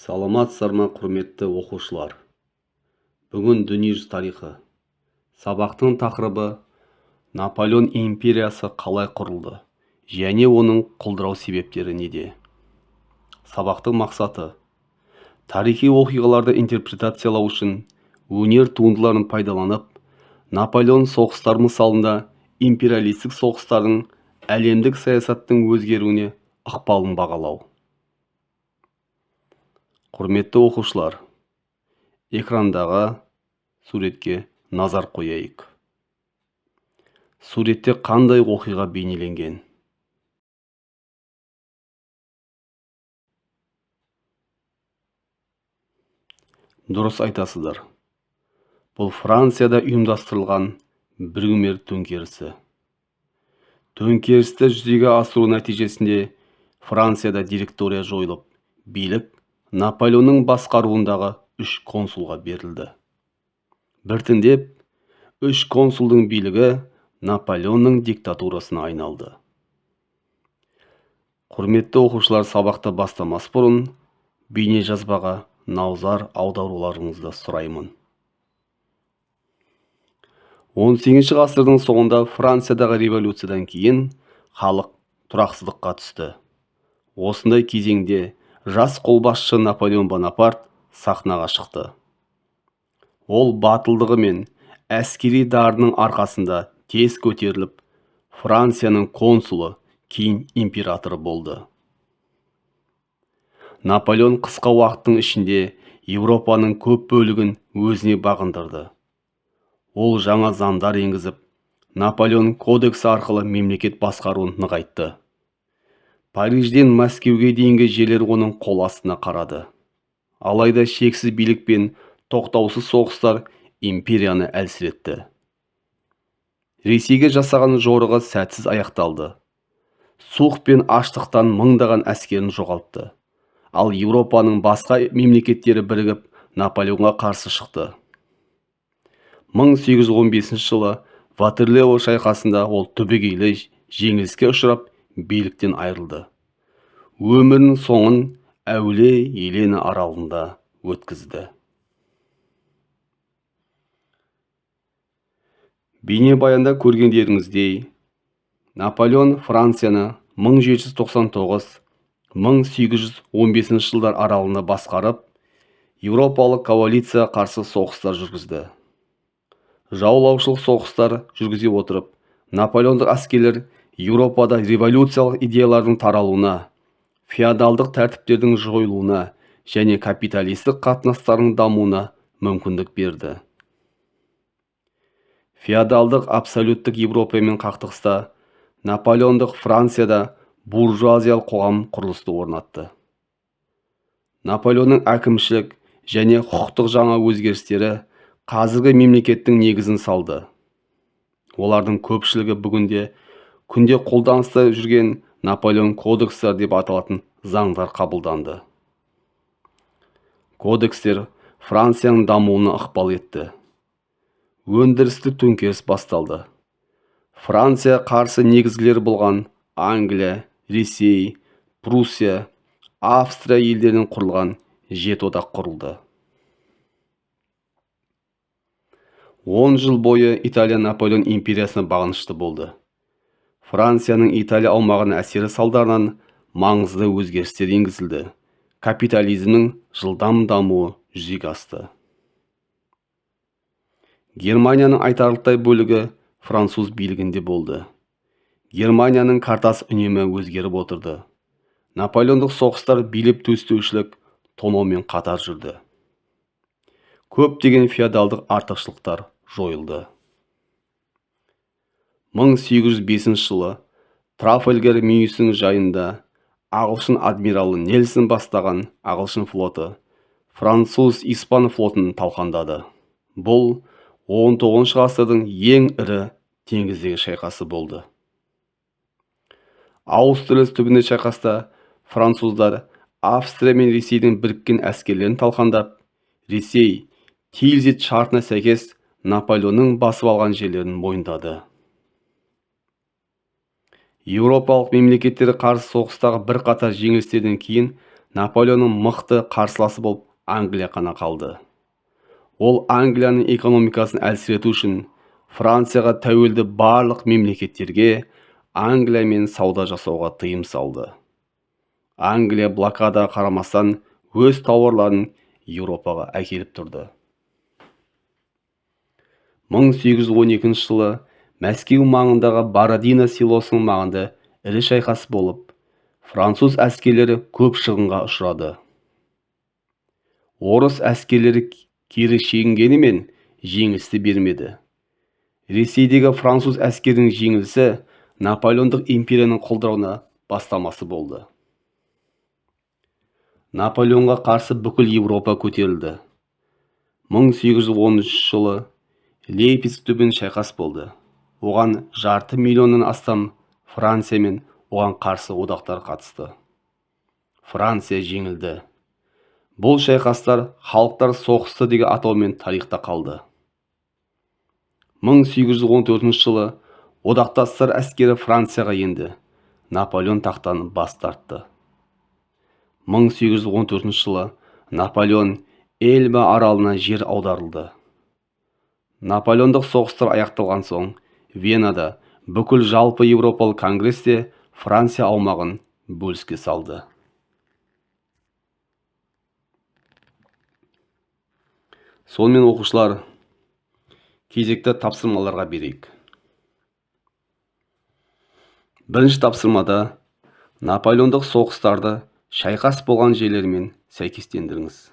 Саламатсыздар ма, құрметті оқушылар? Бүгін дүниежүзі тарихы. Сабақтың тақырыбы Наполеон империясы қалай құрылды және оның құлдырау себептері неде? Сабақтың мақсаты: тарихи оқиғаларды интерпретациялау үшін өнер туындыларын пайдаланып, Наполеон соғыстар мысалында империалистік соғыстардың әлемдік саясаттың өзгеруіне ықпалын бағалау. Құрметті оқушылар, экрандағы суретке назар қояйық. Суретте қандай оқиға бейнеленген? Дұрыс айтасыздар. Бұл Францияда ұйымдастырылған Брюмер төңкерісі. Төңкерісті жүзеге асыру нәтижесінде Францияда директория жойылып, билік Наполеонның басқаруындағы 3 консулға берілді. Біртіндеп, 3 консулдың билігі Наполеонның диктатурасына айналды. Құрметті оқушылар, сабақты бастамас бұрын бейне жазбаға назар аударуларыңызды сұраймын. 18 ғасырдың соңында Франциядағы революциядан кейін халық тұрақсыздыққа түсті. Осындай кезеңде жас қолбасшы Наполеон Бонапарт сахнаға шықты. Ол батылдығы мен әскери дарынның арқасында тез көтеріліп, Францияның консулы, кейін императоры болды. Наполеон қысқа уақыттың ішінде Еуропаның көп бөлігін өзіне бағындырды. Ол жаңа заңдар енгізіп, Наполеон кодексі арқылы мемлекет басқаруын нығайтты. Парижден Мәскеуге дейінгі жерлер оның қол астына қарады. Алайда шексіз билік пен тоқтаусыз соғыстар империяны әлсіретті. Ресейге жасаған жорығы сәтсіз аяқталды. Суық пен аштықтан мыңдаған әскерін жоғалтты. Ал Еуропаның басқа мемлекеттері бірігіп Наполеонға қарсы шықты. 1815 жылы Ватерлоо шайқасында ол түбегейлі жеңіліске ұшырап, биліктен айырылды. Өмірінің соңын Әулие Елена аралында өткізді. Бейнебаянда көргендеріңіздей, Наполеон Францияны 1799-1815 жылдар аралығында басқарып, Еуропалық коалиция қарсы соғыстар жүргізді. Жаулаушылық соғыстар жүргізе отырып, Наполеондық әскерлер Еуропада революциялық идеялардың таралуына, феодалдық тәртіптердің жойылуына және капиталистік қатынастардың дамуына мүмкіндік берді. Феодалдық абсолюттік Еуропамен қақтығыста Наполеондық Францияда буржуазиялық қоғам құрылысты орнатты. Наполеонның әкімшілік және құқықтық жаңа өзгерістері қазіргі мемлекеттің негізін салды. Олардың көпшілігі бүгінде күнде қолданыста жүрген Наполеон кодекстер деп аталатын заңдар қабылданды. Кодекстер Францияның дамуына ықпал етті. Өндірістік төңкеріс басталды. Франция қарсы негізгілер болған Англия, Ресей, Пруссия, Австрия елдерінен құрылған 7 одақ құрылды. 10 жыл бойы Италия Наполеон империясына бағынышты болды. Францияның Италия аумағына әсері салдарынан маңызды өзгерістер енгізілді. Капитализмнің жылдам дамуы жүзеге асты. Германияның айтарлықтай бөлігі француз билігінде болды. Германияның картасы үнемі өзгеріп отырды. Наполеондық соғыстар билеп төстеушілік тонаумен қатар жүрді. Көптеген феодалдық артықшылықтар жойылды. 1805 жылы Трафальгар мүйісінің жайында ағылшын адмиралы Нельсон бастаған ағылшын флоты француз-испан флотын талқандады. Бұл 19 ғасырдың ең ірі теңіздегі шайқасы болды. Аустерлес түбінде шайқаста француздар Австрия мен Ресейдің біріккен әскерлерін талқандап, Ресей Тильзит шартына сәйкес Наполеонның басып алған жерлерін мойындады. Еуропалық мемлекеттері қарсы соғыстағы бірқатар жеңілістерден кейін Наполеонның мықты қарсыласы болып Англия қана қалды. Ол Англияның экономикасын әлсірету үшін Францияға тәуелді барлық мемлекеттерге Англиямен сауда жасауға тыйым салды. Англия блокадаға қарамастан өз тауарларын Еуропаға әкеліп тұрды. 1812 жылы Мәскеу маңындағы Бородино селосының маңында ірі шайқас болып, француз әскерлері көп шығынға ұшырады. Орыс әскерлері кері шегінгенімен жеңілісті бермеді. Ресейдегі француз әскерінің жеңілісі Наполеондық империяның құлдырауына бастамасы болды. Наполеонға қарсы бүкіл Еуропа көтерілді. 1813 жылы Лейпциг түбін шайқас болды. Оған 500 миллионнан астам Франция мен оған қарсы одақтар қатысты. Франция жеңілді. Бұл шайқастар халықтар соғысы деген атаумен тарихта қалды. 1814 жылы одақтастар әскері Францияға енді. Наполеон тақтан бас тартты. 1814 жылы Наполеон Эльба аралына жер аударылды. Наполеондық соғыстар аяқталған соң, Венада бүкіл жалпы Еуропалық конгресте Франция аумағын бөліске салды. Сонымен оқушылар, кезекті тапсырмаларға берейік. Бірінші тапсырмада Наполеондық соғыстарды шайқас болған жерлермен сәйкестендіріңіз.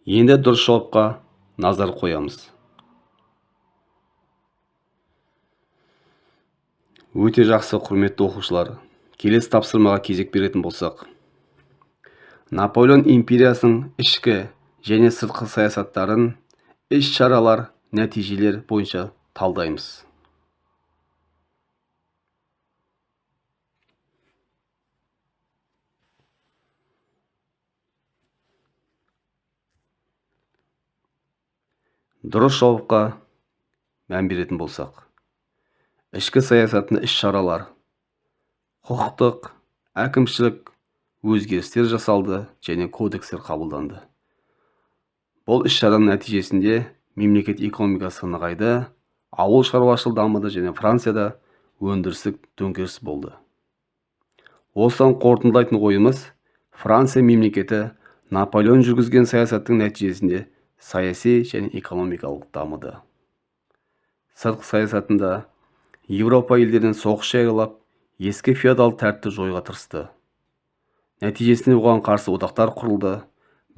Енді дұрыс жауапқа назар қоямыз. Өте жақсы, құрметті оқушылар. Келесі тапсырмаға кезек беретін болсақ, Наполеон империясының ішкі және сыртқы саясаттарын іс-шаралар, нәтижелер бойынша талдаймыз. Дұрыс жауапқа мән беретін болсақ, ішкі саясатын іс-шаралар, құқықтық, әкімшілік өзгерістер жасалды және кодекстер қабылданды. Бұл іс-шараның нәтижесінде мемлекет экономикасы нығайды, ауыл шаруашылығы дамыды және Францияда өндірістік төңкеріс болды. Осыдан қорытындылайтын ойымыз, Франция мемлекеті Наполеон жүргізген саясаттың нәтижесінде саяси және экономикалық дамыды. Сыртқы саясатында Еуропа елдерінен соғыс жариялап, ескі феодал тәртіпті жоюға тырысты. Нәтижесінде оған қарсы одақтар құрылды.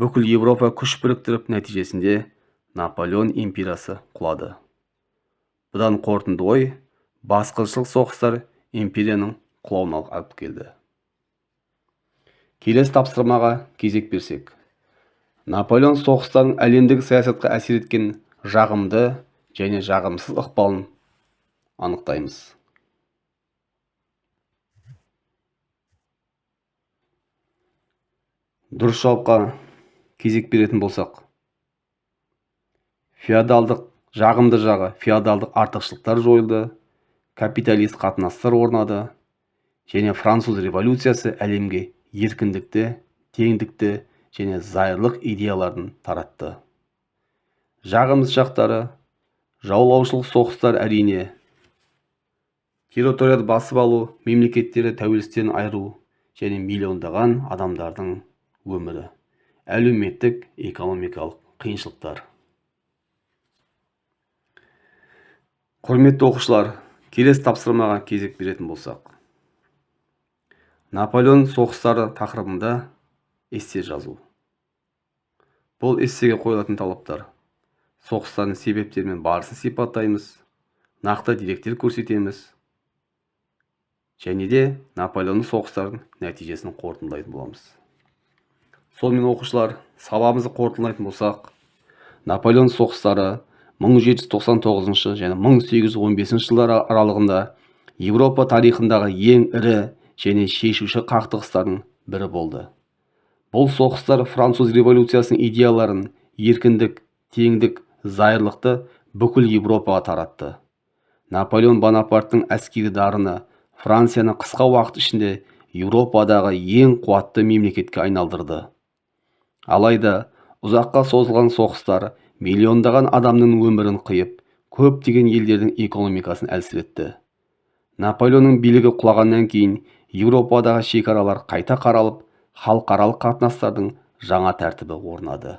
Бүкіл Еуропа күш біріктіріп, нәтижесінде Наполеон империясы құлады. Бұдан қорытынды ой, басқыншылық соғыстар империяның құлауына алып келді. Келесі тапсырмаға кезек берсек, Наполеон соғыстардың әлемдік саясатқа әсер еткен жағымды және жағымсыз ықпалын анықтаймыз. Дұрыс жауапқа кезек беретін болсақ, феодалдық жағымды жағы, феодалдық артықшылықтар жойылды, капиталист қатынастар орнады және француз революциясы әлемге еркіндікті, теңдікті және зайырлық идеяларын таратты. Жағымсыз жақтары, жаулаушылық соғыстар әрине, территорияды басып алу, мемлекеттері тәуелсіздіктен айыру және миллиондаған адамдардың өмірі, әлеуметтік, экономикалық қиыншылықтар. Құрметті оқушылар, келесі тапсырмаға кезек беретін болсақ, Наполеон соғыстары тақырыбында эссе жазу. Бұл эссеге қойылатын талаптар: соғыстардың себептері мен барысын сипаттаймыз, нақты деректер көрсетеміз, және де Наполеон соғыстардың нәтижесін қорытындылайтын боламыз. Сонымен оқушылар, сабағымызды қорытындылайтын болсақ, Наполеон соғыстары 1799 және 1815 жылдар аралығында Еуропа тарихындағы ең ірі және шешуші қақтығыстардың бірі болды. Бұл соғыстар француз революциясының идеяларын еркіндік, теңдік, зайырлықты бүкіл Европаға таратты. Наполеон Бонапарттың әскери дарыны Францияны қысқа уақыт ішінде Еуропадағы ең қуатты мемлекетке айналдырды. Алайда ұзаққа созылған соғыстар миллиондаған адамның өмірін қиып, көптеген елдердің экономикасын әлсіретті. Наполеонның билігі құлағаннан кейін Еуропадағы шекаралар қайта қаралып, халықаралық қатынастардың жаңа тәртібі орнады.